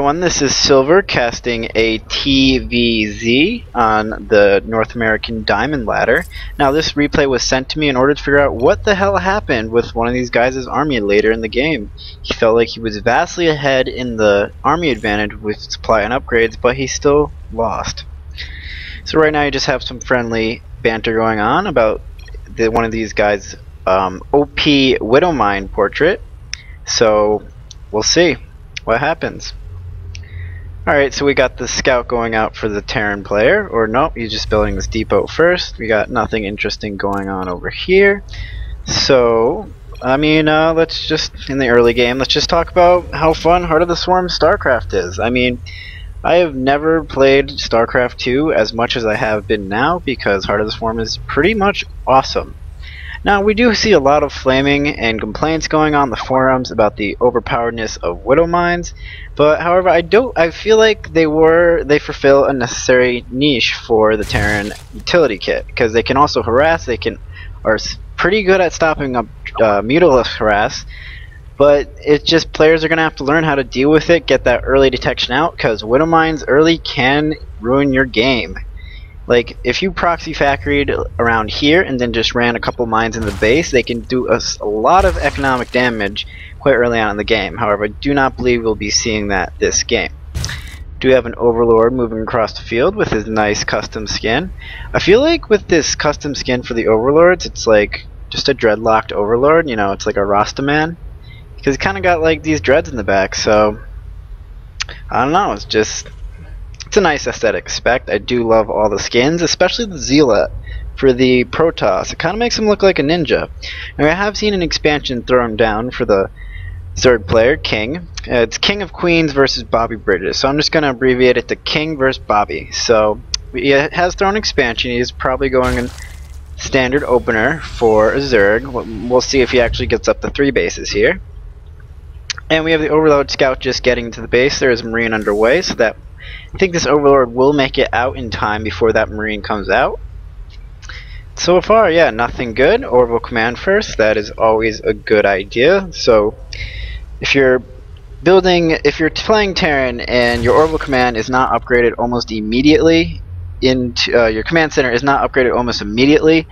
everyone, this is Silver casting a TvZ on the North American Diamond Ladder. Now this replay was sent to me in order to figure out what the hell happened with one of these guys' army later in the game. He felt like he was vastly ahead in the army advantage with supply and upgrades, but he still lost. So right now you just have some friendly banter going on about one of these guys' OP Widowmine portrait. So we'll see what happens. Alright, so we got the scout going out for the Terran player, or nope, he's just building this depot first. We got nothing interesting going on over here. So, I mean, let's just, in the early game, let's just talk about how fun Heart of the Swarm StarCraft is. I mean, I have never played StarCraft 2 as much as I have been now, because Heart of the Swarm is pretty much awesome. Now, we do see a lot of flaming and complaints going on in the forums about the overpoweredness of Widow Mines, but however, I feel like they fulfill a necessary niche for the Terran utility kit, because they can also harass, are pretty good at stopping up mutilus harass, but it's just players are going to have to learn how to deal with it, get that early detection out, because Widow Mines early can ruin your game. Like, if you proxy factoried around here and then just ran a couple mines in the base, they can do a lot of economic damage quite early on in the game. However, I do not believe we'll be seeing that this game. Do have an Overlord moving across the field with his nice custom skin. I feel like with this custom skin for the Overlords, it's like just a dreadlocked Overlord, you know, it's like a Rastaman. Because he kind of got like these dreads in the back, so I don't know, it's a nice aesthetic spec. I do love all the skins, especially the Zealot for the Protoss. It kind of makes him look like a ninja. Now, I have seen an expansion thrown down for the third player, King. It's King of Queens versus Bobby Bridges, so I'm just going to abbreviate it to King versus Bobby. So he has thrown expansion. He's probably going in standard opener for a Zerg. We'll see if he actually gets up to 3 bases here. And we have the Overlord Scout just getting to the base. There is a Marine underway, so that I think this Overlord will make it out in time before that Marine comes out. So far, yeah, nothing good. Orbital Command first, that is always a good idea. So if you're playing Terran and your Orbital Command is not upgraded almost immediately into your command center is not upgraded almost immediately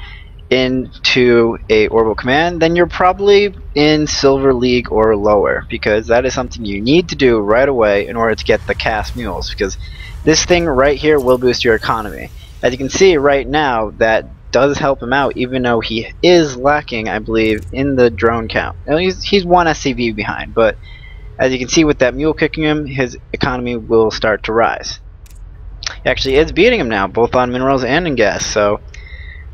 into a Orbital Command, then you're probably in Silver League or lower, because that is something you need to do right away in order to get the cast mules, because this thing right here will boost your economy. As you can see right now, that does help him out, even though he is lacking, I believe, in the drone count. Now, he's 1 SCV behind, but as you can see with that mule kicking him, his economy will start to rise. He actually is beating him now, both on minerals and in gas, so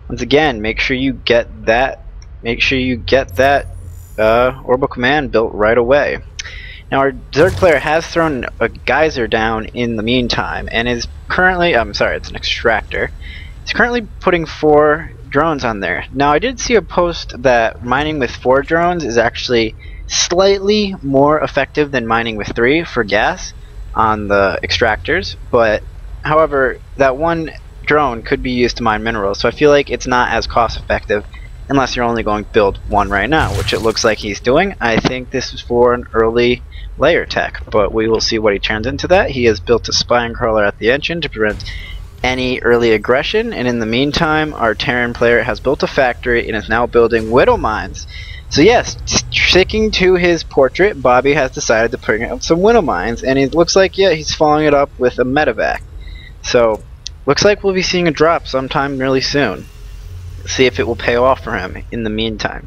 once again, make sure you get that Orbital Command built right away. Now our Zerg player has thrown a geyser down in the meantime, and is currently, it's an extractor. He's currently putting 4 drones on there. Now I did see a post that mining with 4 drones is actually slightly more effective than mining with 3 for gas on the extractors, but however, that one drone could be used to mine minerals, so I feel like it's not as cost effective unless you're only going to build 1 right now, which it looks like he's doing. I think this is for an early layer tech, but we will see what he turns into that. He has built a spine crawler at the engine to prevent any early aggression, and in the meantime our Terran player has built a factory and is now building Widow Mines. So yes, sticking to his portrait, Bobby has decided to bring out some Widow Mines, and it looks like, yeah, he's following it up with a medevac. So looks like we'll be seeing a drop sometime really soon. See if it will pay off for him in the meantime.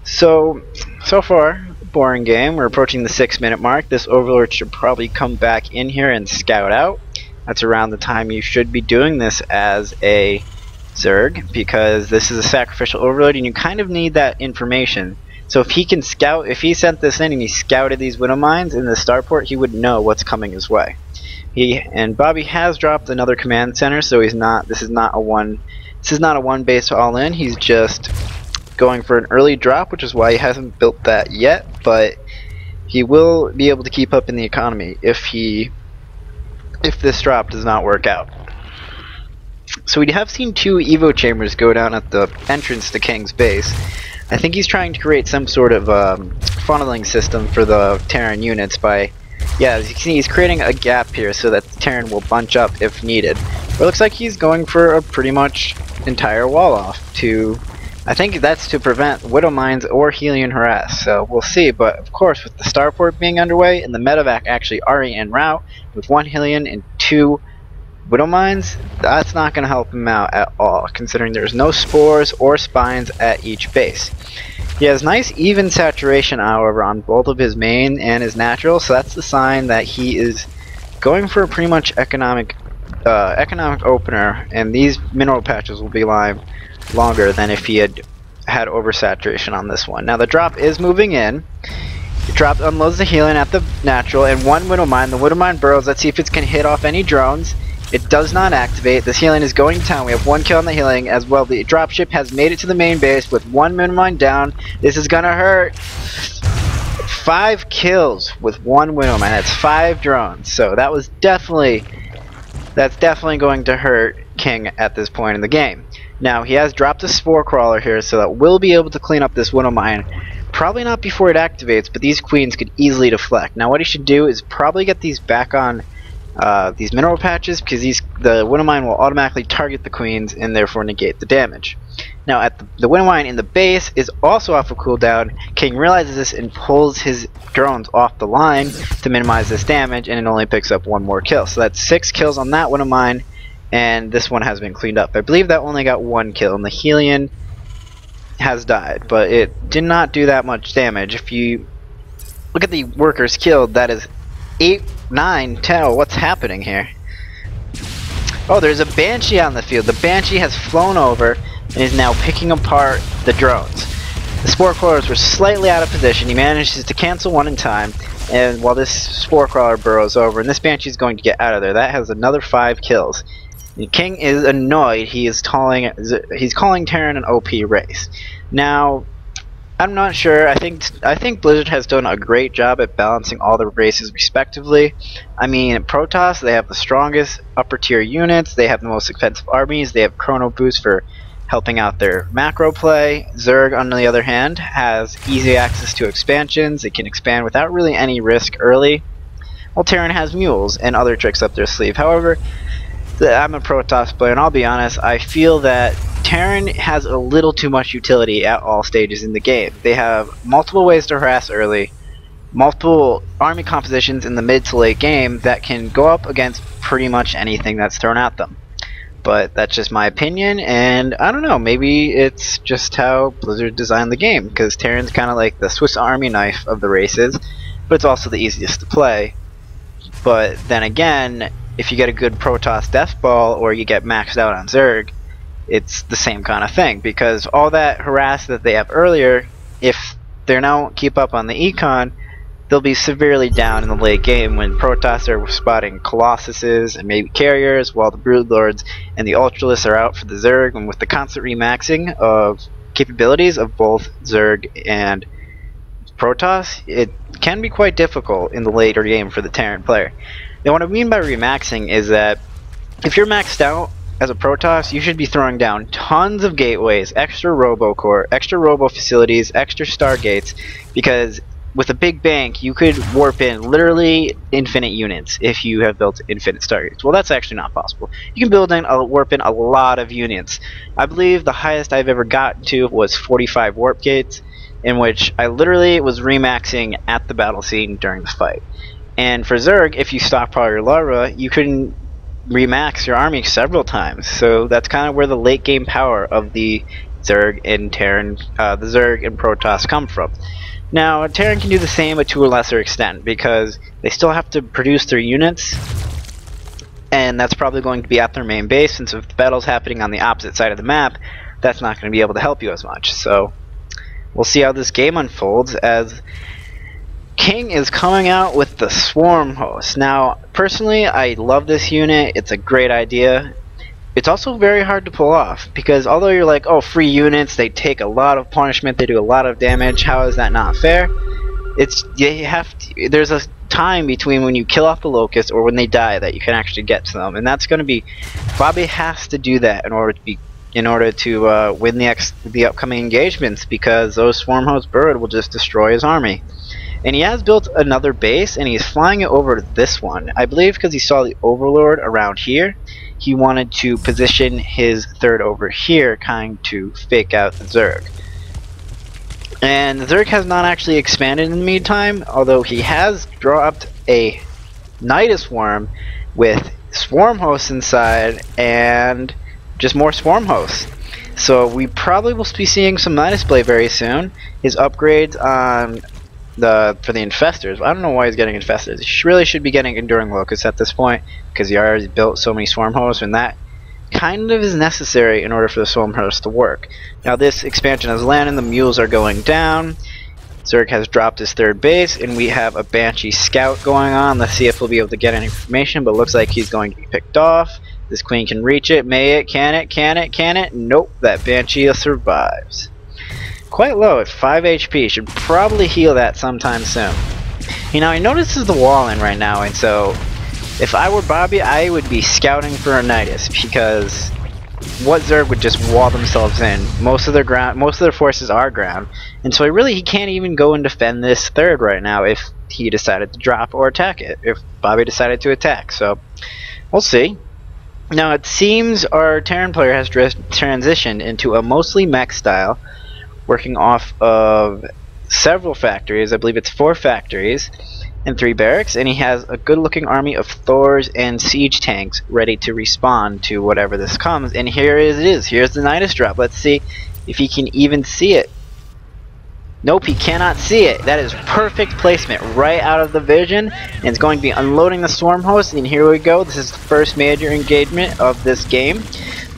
So far, boring game. We're approaching the 6-minute mark. This Overlord should probably come back in here and scout out. That's around the time you should be doing this as a Zerg, because this is a sacrificial Overlord and you kind of need that information. So if he can scout, if he sent this in and he scouted these Widow Mines in the starport, he would know what's coming his way. And Bobby has dropped another command center, so this is not a one base all in. He's just going for an early drop, which is why he hasn't built that yet, but he will be able to keep up in the economy if this drop does not work out. So we have seen 2 Evo chambers go down at the entrance to King's base. I think he's trying to create some sort of funneling system for the Terran units by Yeah, as you can see, he's creating a gap here so that the Terran will bunch up if needed. But it looks like he's going for a pretty much entire wall off to... I think that's to prevent Widow Mines or Helion harass, so we'll see. But of course, with the starport being underway and the medevac actually already en route, with 1 Helion and 2 Widow Mines, that's not going to help him out at all, considering there's no spores or spines at each base. He has nice even saturation, however, on both of his main and his natural, so that's the sign that he is going for a pretty much economic opener, and these mineral patches will be live longer than if he had oversaturation on this one. Now the drop is moving in. The drop unloads the Helion at the natural and 1 Widow Mine. The Widow Mine burrows. Let's see if it can hit off any drones. It does not activate. This Helion is going to town. We have 1 kill on the Helion as well. The dropship has made it to the main base with 1 Widow Mine down. This is gonna hurt. 5 kills with 1 Widow Mine. That's 5 drones. So that's definitely going to hurt King at this point in the game. Now, he has dropped a Spore Crawler here, so that we'll be able to clean up this Widow Mine. Probably not before it activates, but these queens could easily deflect. Now, what he should do is probably get these back on these mineral patches, because the Widow Mine will automatically target the queens and therefore negate the damage. Now, at the Widow Mine in the base is also off of cooldown. King realizes this and pulls his drones off the line to minimize this damage, and it only picks up 1 more kill. So that's 6 kills on that Widow Mine. And this one has been cleaned up. I believe that only got 1 kill, and the Helion has died, but it did not do that much damage. If you look at the workers killed, that is 8, 9, 10. Oh, what's happening here? Oh, there's a Banshee on the field. The Banshee has flown over and is now picking apart the drones. The Spore Crawlers were slightly out of position. He manages to cancel one in time, and while this Spore Crawler burrows over, and this Banshee is going to get out of there, that has another 5 kills. King is annoyed. He's calling Terran an OP race. Now, I'm not sure. I think Blizzard has done a great job at balancing all the races respectively. I mean, Protoss, they have the strongest upper tier units. They have the most expensive armies. They have Chrono Boost for helping out their macro play. Zerg, on the other hand, has easy access to expansions. It can expand without really any risk early. While Terran has mules and other tricks up their sleeve. However, I'm a Protoss player, and I'll be honest, I feel that Terran has a little too much utility at all stages in the game. They have multiple ways to harass early, multiple army compositions in the mid to late game that can go up against pretty much anything that's thrown at them. But that's just my opinion, and I don't know, maybe it's just how Blizzard designed the game, because Terran's kind of like the Swiss Army knife of the races, but it's also the easiest to play. But then again, if you get a good Protoss Death Ball or you get maxed out on Zerg, it's the same kind of thing, because all that harass that they have earlier, if they don't keep up on the econ, they'll be severely down in the late game when Protoss are spotting Colossuses and maybe Carriers, while the Broodlords and the Ultralists are out for the Zerg, and with the constant remaxing of capabilities of both Zerg and Protoss, it can be quite difficult in the later game for the Terran player. Now, what I mean by remaxing is that if you're maxed out as a Protoss, you should be throwing down tons of gateways, extra robo-core, extra robo-facilities, extra stargates, because with a big bank, you could warp in literally infinite units if you have built infinite stargates. Well, that's actually not possible. You can warp in a lot of units. I believe the highest I've ever gotten to was 45 warp gates, in which I literally was remaxing at the battle scene during the fight. And for Zerg, if you stockpile your larva, you can remax your army several times. So that's kind of where the late game power of the Zerg and Terran, the Zerg and Protoss come from. Now, Terran can do the same, but to a lesser extent, because they still have to produce their units, and that's probably going to be at their main base, since if the battle's happening on the opposite side of the map, that's not going to be able to help you as much. So we'll see how this game unfolds, as King is coming out with the Swarm Host. Now, personally, I love this unit. It's a great idea. It's also very hard to pull off, because although you're like, oh, free units, they take a lot of punishment, they do a lot of damage, how is that not fair? There's a time between when you kill off the Locust or when they die that you can actually get to them, and that's going to be, Bobby has to do that in order to win the upcoming engagements, because those Swarm Hosts bird will just destroy his army. And he has built another base, and he's flying it over this one. I believe because he saw the Overlord around here, he wanted to position his third over here, kind to fake out the Zerg. And the Zerg has not actually expanded in the meantime, although he has dropped a Nidus Worm with Swarm Hosts inside and just more Swarm Hosts. So we probably will be seeing some Nidus Blade very soon. His upgrades on for the Infestors. I don't know why he's getting Infestors. He really should be getting Enduring Locusts at this point, because he already built so many Swarm Hosts, and that kind of is necessary in order for the Swarm Hosts to work. Now this expansion has landed, the mules are going down, Zerg has dropped his third base, and we have a Banshee Scout going on. Let's see if we'll be able to get any information, but it looks like he's going to be picked off. This Queen can reach it, may it, can it, can it, can it? Nope, that Banshee survives. Quite low at 5 HP, should probably heal that sometime soon. You know, he notices the wall in right now, and so if I were Bobby, I would be scouting for a Nidus, because what Zerg would just wall themselves in? Most of their forces are ground, and so he can't even go and defend this third right now if he decided to drop or attack it. If Bobby decided to attack, so we'll see. Now it seems our Terran player has transitioned into a mostly mech style, working off of several factories. I believe it's 4 factories and 3 barracks, and he has a good looking army of Thors and siege tanks ready to respond to whatever this comes. And here it is. Here's the Nidus drop. Let's see if he can even see it. Nope, he cannot see it. That is perfect placement right out of the vision, and it's going to be unloading the Swarm Host. And here we go. This is the first major engagement of this game.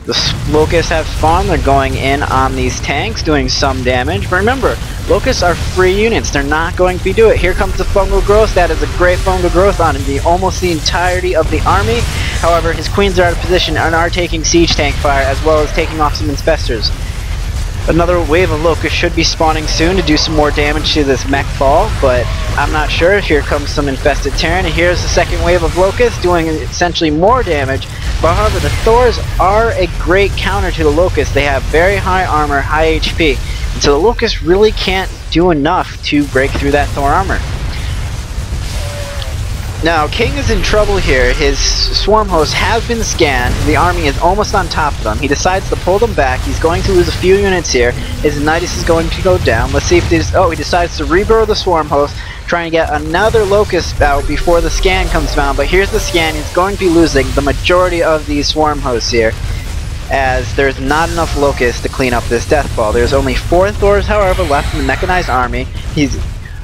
The Locusts have spawned, they're going in on these tanks, doing some damage. But remember, Locusts are free units, they're not going to be doing it. Here comes the Fungal Growth, that is a great Fungal Growth on almost the entirety of the army. However, his Queens are out of position and are taking Siege Tank fire, as well as taking off some Infestors. Another wave of Locusts should be spawning soon to do some more damage to this mech ball, but I'm not sure. Here comes some infested Terran, and here's the second wave of Locusts doing essentially more damage. But however, the Thors are a great counter to the Locusts. They have very high armor, high HP, and so the Locusts really can't do enough to break through that Thor armor. Now, King is in trouble here. His Swarm Host has been scanned. The army is almost on top of them. He decides to pull them back. He's going to lose a few units here. His Nidus is going to go down. Let's see if this... Oh, he decides to reburrow the Swarm Host, trying to get another Locust out before the scan comes down. But here's the scan. He's going to be losing the majority of these Swarm Hosts here, as there's not enough Locusts to clean up this death ball. There's only 4 Thors, however, left in the mechanized army. He's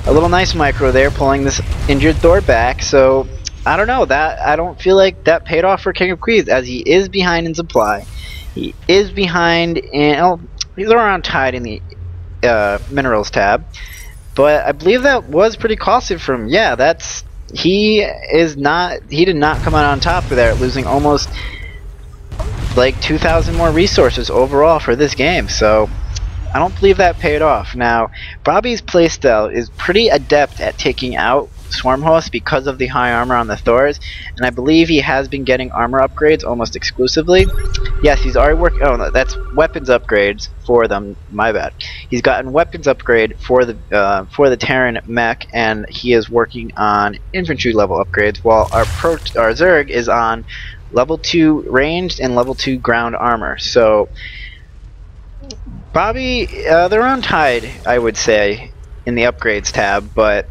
a little nice micro there, pulling this injured Thor back. So I don't know, I don't feel like that paid off for King of Queens, as he is behind in supply. He is behind in... Oh, he's around tied in the minerals tab, but I believe that was pretty costly for him. Yeah, he did not come out on top of there, losing almost like 2,000 more resources overall for this game. So I don't believe that paid off. Now, Bobby's playstyle is pretty adept at taking out Swarm Hosts because of the high armor on the Thors, and I believe he has been getting armor upgrades almost exclusively. Yes, he's already working... Oh, no, that's weapons upgrades for them. My bad. He's gotten weapons upgrade for the Terran mech, and he is working on infantry level upgrades, while our Zerg is on level 2 ranged and level 2 ground armor. So Bobby, they're on tied, I would say, in the upgrades tab, but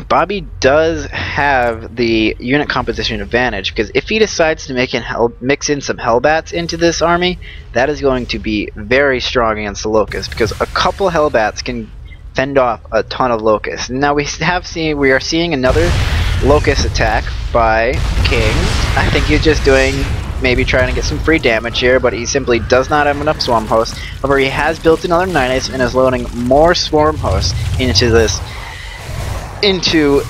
Bobby does have the unit composition advantage, because if he decides to mix in some Hellbats into this army, that is going to be very strong against the Locusts, because a couple Hellbats can fend off a ton of Locusts. Now we are seeing another Locust attack by King. I think he's just maybe trying to get some free damage here, but he simply does not have enough Swarm Hosts. However, he has built another Nidus and is loading more Swarm Hosts into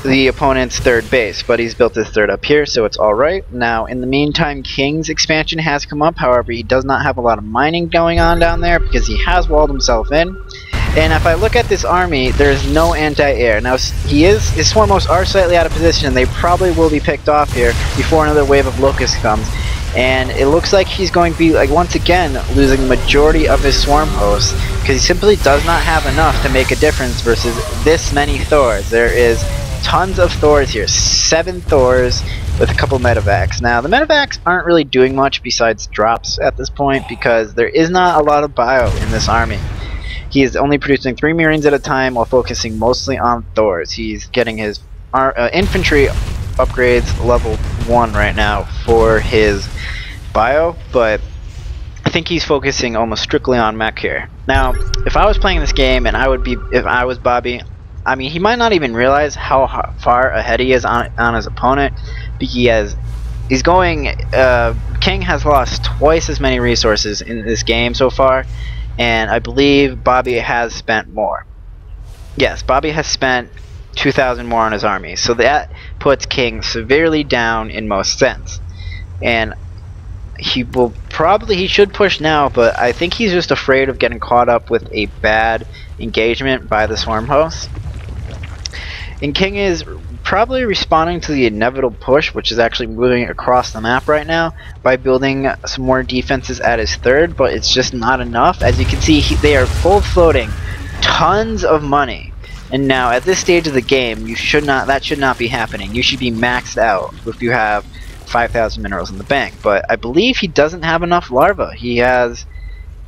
the opponent's third base, but he's built his third up here, so it's alright. Now, in the meantime, King's expansion has come up. However, he does not have a lot of mining going on down there because he has walled himself in. And if I look at this army, there's no anti-air. Now, his Swarm Hosts are slightly out of position, and they probably will be picked off here before another wave of Locusts comes. and it looks like he's going to be, like, once again losing the majority of his swarm hosts because he simply does not have enough to make a difference versus this many Thors. There is tons of Thors here, 7 Thors with a couple medevacs. Now the medevacs aren't really doing much besides drops at this point because there is not a lot of bio in this army. He is only producing 3 Marines at a time while focusing mostly on Thors. He's getting his infantry upgrades level 1 right now for his bio, but I think he's focusing almost strictly on mech here. Now, if I was playing this game and if I was Bobby, I mean, he might not even realize how far ahead he is on his opponent. He's going. King has lost twice as many resources in this game so far, and I believe Bobby has spent more. Yes, Bobby has spent 2,000 more on his army, so that puts King severely down in most sense. And he should push now, but I think he's just afraid of getting caught up with a bad engagement by the swarm host. And King is probably responding to the inevitable push, which is actually moving across the map right now, by building some more defenses at his third, but it's just not enough. As you can see, they are both floating tons of money. And now at this stage of the game, that should not be happening. You should be maxed out if you have 5,000 minerals in the bank. But I believe he doesn't have enough larvae. He has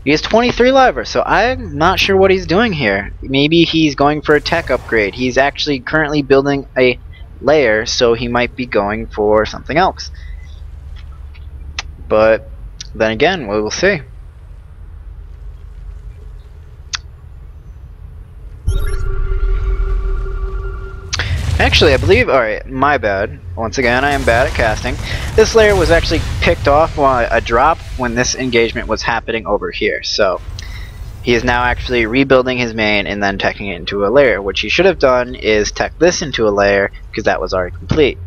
23 larvae, so I'm not sure what he's doing here. Maybe he's going for a tech upgrade. He's actually currently building a layer, so he might be going for something else. But then again, we will see. Actually, I believe, alright, my bad. Once again, I am bad at casting. This layer was actually picked off while a drop when this engagement was happening over here. So, he is now actually rebuilding his main and then teching it into a layer. What he should have done is tech this into a layer, because that was already complete.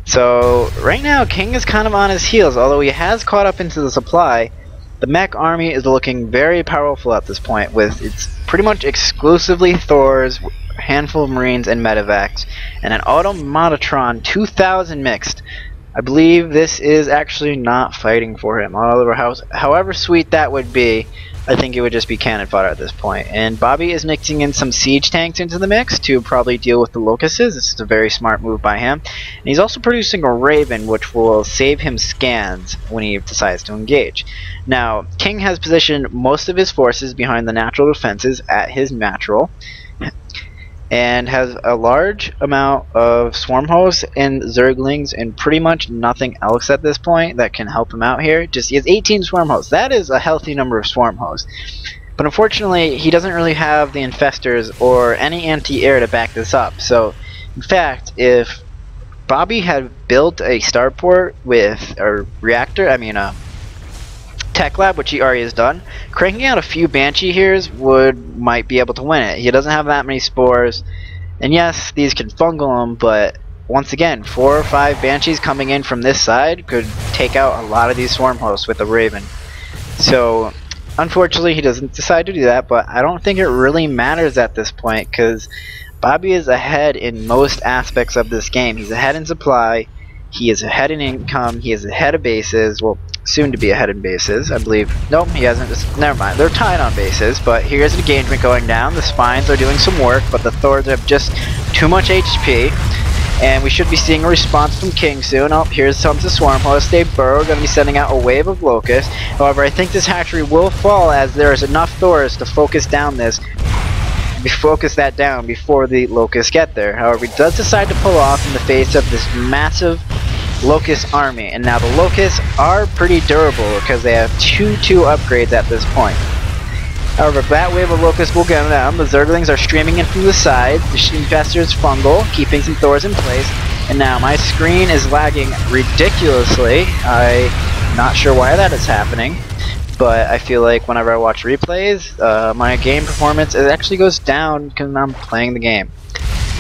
So, right now, King is kind of on his heels. Although he has caught up into the supply, the mech army is looking very powerful at this point, with it's pretty much exclusively Thors, a handful of Marines and medevacs, and an Automatron 2000 mixed. I believe this is actually not fighting for him. However sweet that would be, I think it would just be cannon fodder at this point. And Bobby is mixing in some siege tanks into the mix to probably deal with the locusts. This is a very smart move by him. And he's also producing a Raven, which will save him scans when he decides to engage. Now, King has positioned most of his forces behind the natural defenses at his natural, and has a large amount of swarm hosts and zerglings and pretty much nothing else at this point that can help him out here. He has 18 swarm hosts. That is a healthy number of swarm hosts. But unfortunately, he doesn't really have the infestors or any anti-air to back this up. So, in fact, if Bobby had built a starport with a reactor, a tech lab, which he already has done, cranking out a few Banshee here's might be able to win it. He doesn't have that many spores, and yes, these can fungal him, but once again, 4 or 5 Banshees coming in from this side could take out a lot of these swarm hosts with a Raven. So unfortunately, he doesn't decide to do that, but I don't think it really matters at this point, because Bobby is ahead in most aspects of this game. He's ahead in supply, he is ahead in income, he is ahead of bases, well, soon to be ahead in bases, I believe. Nope, he hasn't. Never mind. They're tied on bases, but here's an engagement going down. The spines are doing some work, but the Thors have just too much HP, and we should be seeing a response from King soon. Oh, here's some to swarm host. They burrow, going to be sending out a wave of locusts. However, I think this hatchery will fall as there is enough Thors to focus that down before the locusts get there. However, he does decide to pull off in the face of this massive Locust army, and now the Locusts are pretty durable because they have 2/2 upgrades at this point. However, that wave of Locusts will get down. The Zerglings are streaming in from the side. The Infestors fungal, keeping some Thors in place. And now my screen is lagging ridiculously. I'm not sure why that is happening, but I feel like whenever I watch replays, my game performance actually goes down because I'm playing the game.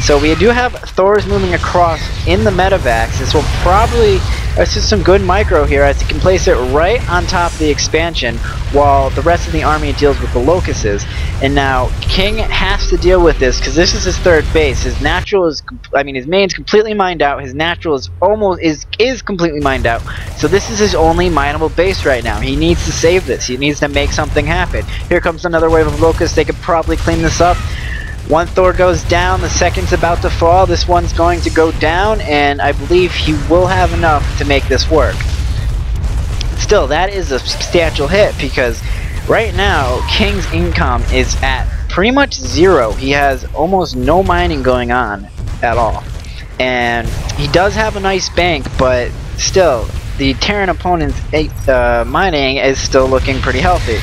So we do have Thors moving across in the medevacs. This will probably That's just some good micro here as he can place it right on top of the expansion while the rest of the army deals with the locusts. And now King has to deal with this because this is his third base. His natural is, his main's completely mined out. His natural is completely mined out. So this is his only mineable base right now. He needs to save this. He needs to make something happen. Here comes another wave of locusts. They could probably clean this up. One Thor goes down, the second's about to fall, this one's going to go down, and I believe he will have enough to make this work. Still, that is a substantial hit, because right now, King's income is at pretty much 0. He has almost no mining going on at all. And he does have a nice bank, but still, the Terran opponent's mining is still looking pretty healthy.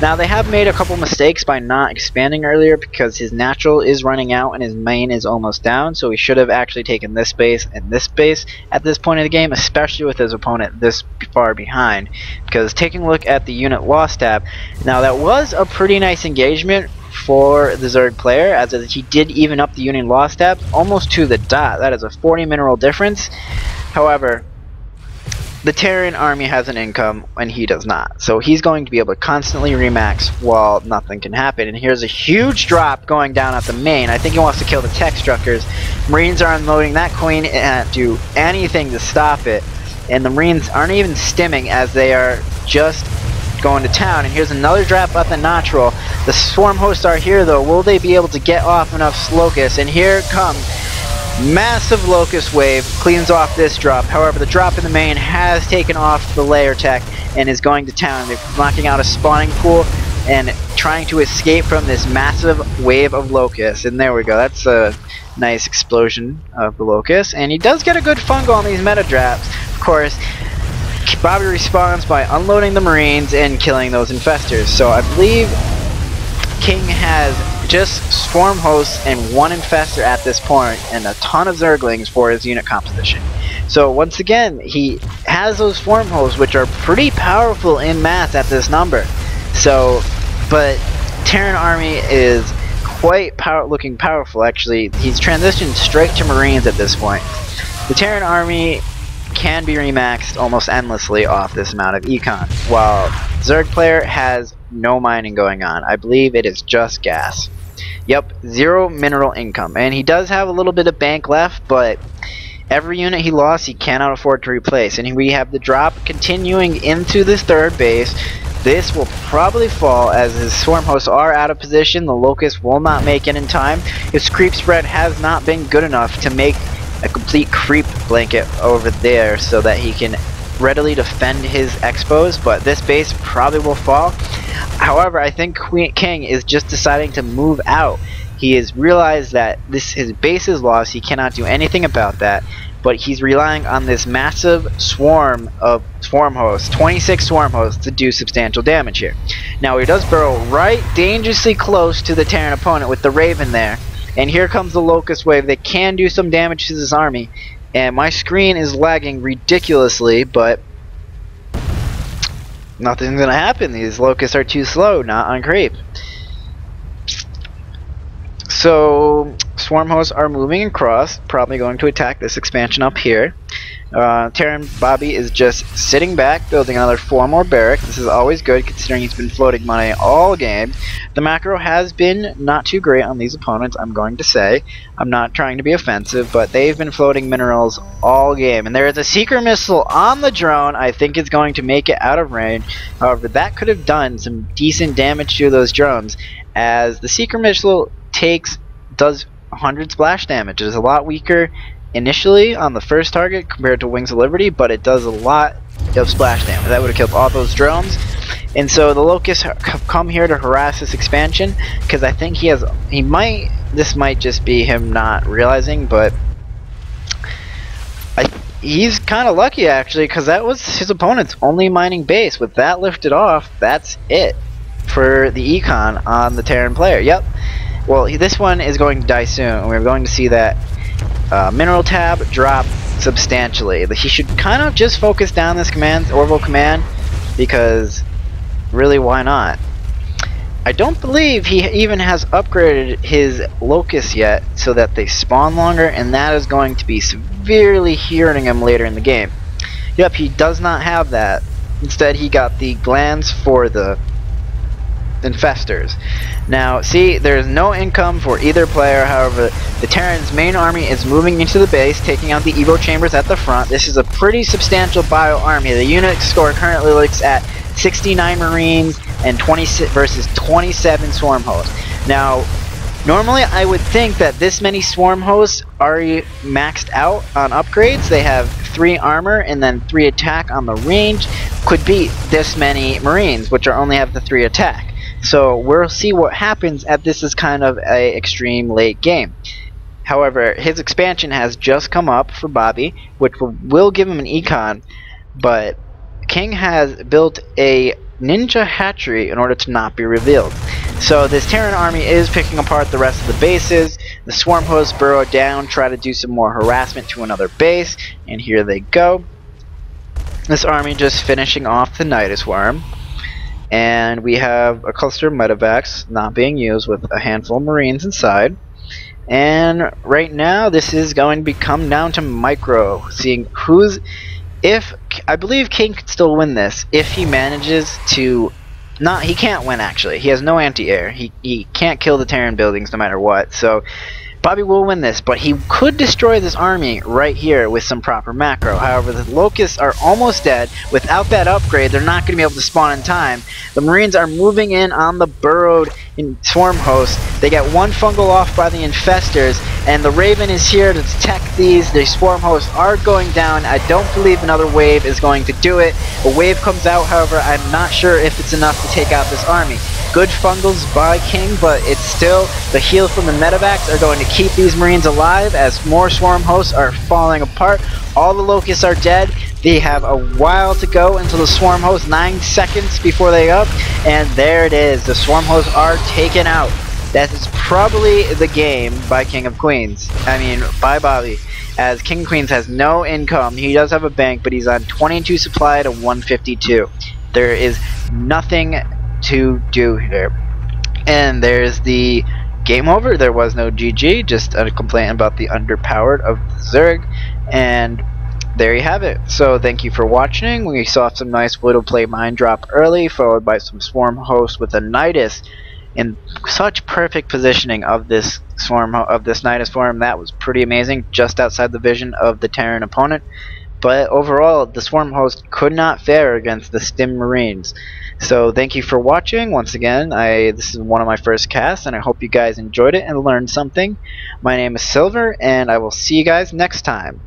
Now they have made a couple mistakes by not expanding earlier because his natural is running out and his main is almost down, so he should have actually taken this base and this base at this point of the game, especially with his opponent this far behind. Because taking a look at the unit loss tab, now that was a pretty nice engagement for the Zerg player, as he did even up the unit loss tab almost to the dot. That is a 40 mineral difference. However, the Terran army has an income and he does not, so he's going to be able to constantly remax while nothing can happen. And here's a huge drop going down at the main. I think he wants to kill the tech structures. Marines are unloading that queen and do anything to stop it, and the Marines aren't even stimming as they are just going to town. And here's another drop at the natural. The swarm hosts are here though. Will they be able to get off enough locusts? And here comes massive locust wave, cleans off this drop. However, the drop in the main has taken off the layer tech and is going to town. They're knocking out a spawning pool and trying to escape from this massive wave of locusts. And there we go. That's a nice explosion of the locusts. And he does get a good fungal on these meta drops. Of course, Bobby responds by unloading the Marines and killing those infestors. So I believe King has just swarm hosts and one infestor at this point and a ton of zerglings for his unit composition. So once again, he has those swarm hosts which are pretty powerful in mass at this number. So, but Terran army is quite looking powerful actually. He's transitioned straight to Marines at this point. The Terran army can be remaxed almost endlessly off this amount of econ, while Zerg player has no mining going on. I believe it is just gas. Yep, 0 mineral income. And he does have a little bit of bank left, but every unit he lost he cannot afford to replace. And we have the drop continuing into this third base. This will probably fall as his swarm hosts are out of position. The locust will not make it in time. His creep spread has not been good enough to make a complete creep blanket over there so that he can readily defend his expos, but this base probably will fall. However, I think King is just deciding to move out. He has realized that his base is lost, he cannot do anything about that, but he's relying on this massive swarm of swarm hosts, 26 swarm hosts, to do substantial damage here. Now he does burrow right dangerously close to the Terran opponent with the Raven there, and here comes the locust wave that can do some damage to this army. And my screen is lagging ridiculously, but nothing's gonna happen. These locusts are too slow, not on creep. So swarm hosts are moving across, probably going to attack this expansion up here. Terran Bobby is just sitting back, building another 4 more barracks. This is always good considering he's been floating money all game. The macro has been not too great on these opponents, I'm going to say. I'm not trying to be offensive, but they've been floating minerals all game. And there is a secret missile on the drone. I think it's going to make it out of range. However, that could have done some decent damage to those drones, as the secret missile does 100 splash damage. It is a lot weaker initially on the first target compared to Wings of Liberty, but it does a lot of splash damage. That would have killed all those drones. And so the locusts have come here to harass this expansion, because I think this might just be him not realizing, but he's kind of lucky actually, because that was his opponent's only mining base. With that lifted off, that's it for the econ on the Terran player. Yep. Well, this one is going to die soon. We're going to see that mineral tab drop substantially. He should kind of just focus down this orbital command, because really, why not? I don't believe he even has upgraded his locusts yet so that they spawn longer, and that is going to be severely hurting him later in the game. Yep, he does not have that. Instead, he got the glands for the infestors. Now, see, there's no income for either player. However, the Terran's main army is moving into the base, taking out the Evo chambers at the front. This is a pretty substantial bio army. The unit score currently looks at 69 Marines and 26 versus 27 Swarm hosts. Now, normally I would think that this many Swarm hosts are maxed out on upgrades. They have 3 armor and then 3 attack on the range. Could beat this many Marines, which are only have the 3 attack. So we'll see what happens at this is kind of a extreme late game. However, his expansion has just come up for Bobby, which will give him an econ, but King has built a ninja hatchery in order to not be revealed. So this Terran army is picking apart the rest of the bases. The Swarm hosts burrow down, try to do some more harassment to another base, and here they go. This army just finishing off the Nidus Worm. And we have a cluster of medevacs not being used with a handful of Marines inside. And right now this is going to come down to micro, seeing I believe King could still win this if he manages to he can't win actually. He has no anti-air. He can't kill the Terran buildings no matter what. So Bobby will win this, but he could destroy this army right here with some proper macro. However, the Locusts are almost dead. Without that upgrade, they're not going to be able to spawn in time. The Marines are moving in on the burrowed Swarm host. They get one fungal off by the infestors, and the Raven is here to detect these. The Swarm hosts are going down. I don't believe another wave is going to do it. A wave comes out, however, I'm not sure if it's enough to take out this army. Good fungals by King, but it's still the heals from the medevacs are going to keep these Marines alive as more Swarm hosts are falling apart. All the Locusts are dead. They have a while to go until the Swarm hosts, 9 seconds before they up, and there it is. The Swarm hosts are taken out. That is probably the game by King of Queens. I mean, by Bobby. As King of Queens has no income. He does have a bank, but he's on 22 supply to 152. There is nothing to do here. And there's the game over. There was no GG, just a complaint about the underpowered of Zerg, and there you have it. So thank you for watching. We saw some nice Widow play mine drop early, followed by some Swarm hosts with a Nidus in such perfect positioning of this Nidus Swarm. That was pretty amazing, just outside the vision of the Terran opponent. But overall, the Swarm host could not fare against the Stim Marines. So thank you for watching. Once again, this is one of my first casts, and I hope you guys enjoyed it and learned something. My name is Silver, and I will see you guys next time.